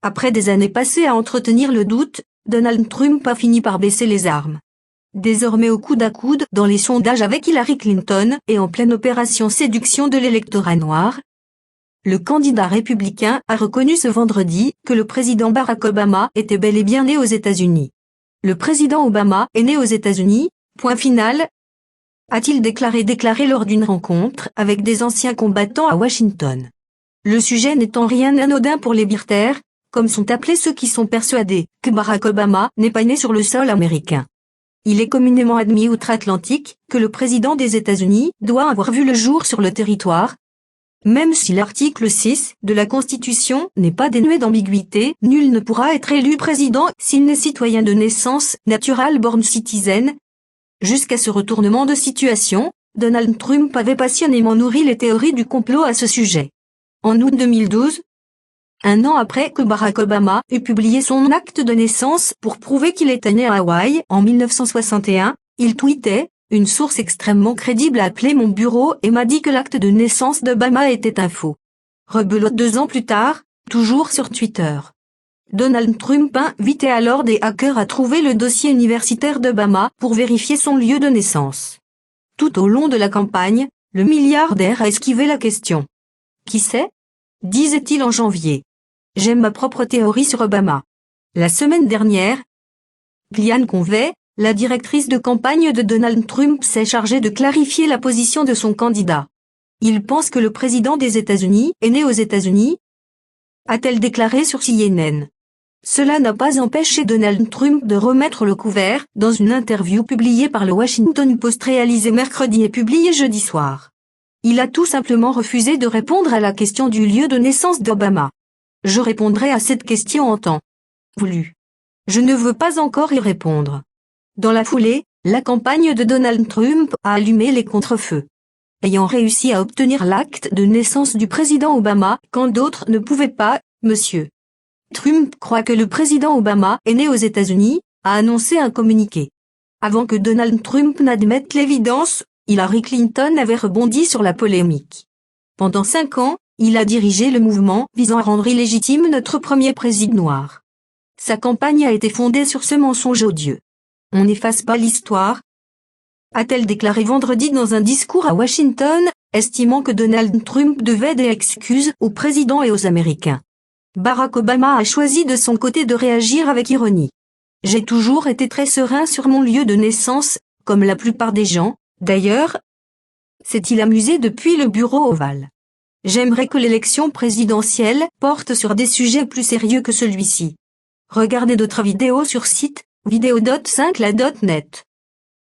Après des années passées à entretenir le doute, Donald Trump a fini par baisser les armes. Désormais au coude à coude dans les sondages avec Hillary Clinton et en pleine opération séduction de l'électorat noir, le candidat républicain a reconnu ce vendredi que le président Barack Obama était bel et bien né aux États-Unis. Le président Obama est né aux États-Unis, point final, a-t-il déclaré lors d'une rencontre avec des anciens combattants à Washington. Le sujet n'étant rien anodin pour les birters, comme sont appelés ceux qui sont persuadés que Barack Obama n'est pas né sur le sol américain. Il est communément admis outre-Atlantique que le président des États-Unis doit avoir vu le jour sur le territoire. Même si l'article 6 de la Constitution n'est pas dénué d'ambiguïté, nul ne pourra être élu président s'il n'est citoyen de naissance, natural born citizen. Jusqu'à ce retournement de situation, Donald Trump avait passionnément nourri les théories du complot à ce sujet. En août 2012, un an après que Barack Obama eut publié son acte de naissance pour prouver qu'il était né à Hawaï en 1961, il tweetait: « Une source extrêmement crédible a appelé mon bureau et m'a dit que l'acte de naissance d'Obama était un faux. » Rebelote 2 ans plus tard, toujours sur Twitter. Donald Trump invitait alors des hackers à trouver le dossier universitaire d'Obama pour vérifier son lieu de naissance. Tout au long de la campagne, le milliardaire a esquivé la question. « Qui c'est ?» disait-il en janvier. « J'ai ma propre théorie sur Obama. » La semaine dernière, Kellyanne Conway, la directrice de campagne de Donald Trump, s'est chargée de clarifier la position de son candidat. « Il pense que le président des États-Unis est né aux États-Unis ?» a-t-elle déclaré sur CNN. Cela n'a pas empêché Donald Trump de remettre le couvert dans une interview publiée par le Washington Post réalisée mercredi et publiée jeudi soir. Il a tout simplement refusé de répondre à la question du lieu de naissance d'Obama. « Je répondrai à cette question en temps voulu. Je ne veux pas encore y répondre. » Dans la foulée, la campagne de Donald Trump a allumé les contrefeux. Ayant réussi à obtenir l'acte de naissance du président Obama quand d'autres ne pouvaient pas, M. Trump croit que le président Obama est né aux États-Unis, a annoncé un communiqué. Avant que Donald Trump n'admette l'évidence, Hillary Clinton avait rebondi sur la polémique. Pendant 5 ans, il a dirigé le mouvement visant à rendre illégitime notre premier président noir. Sa campagne a été fondée sur ce mensonge odieux. « On n'efface pas l'histoire », a-t-elle déclaré vendredi dans un discours à Washington, estimant que Donald Trump devait des excuses au président et aux Américains. Barack Obama a choisi de son côté de réagir avec ironie. « J'ai toujours été très serein sur mon lieu de naissance, comme la plupart des gens, d'ailleurs, s'est-il amusé depuis le bureau ovale. J'aimerais que l'élection présidentielle porte sur des sujets plus sérieux que celui-ci. Regardez d'autres vidéos sur site vidéo.5la.net.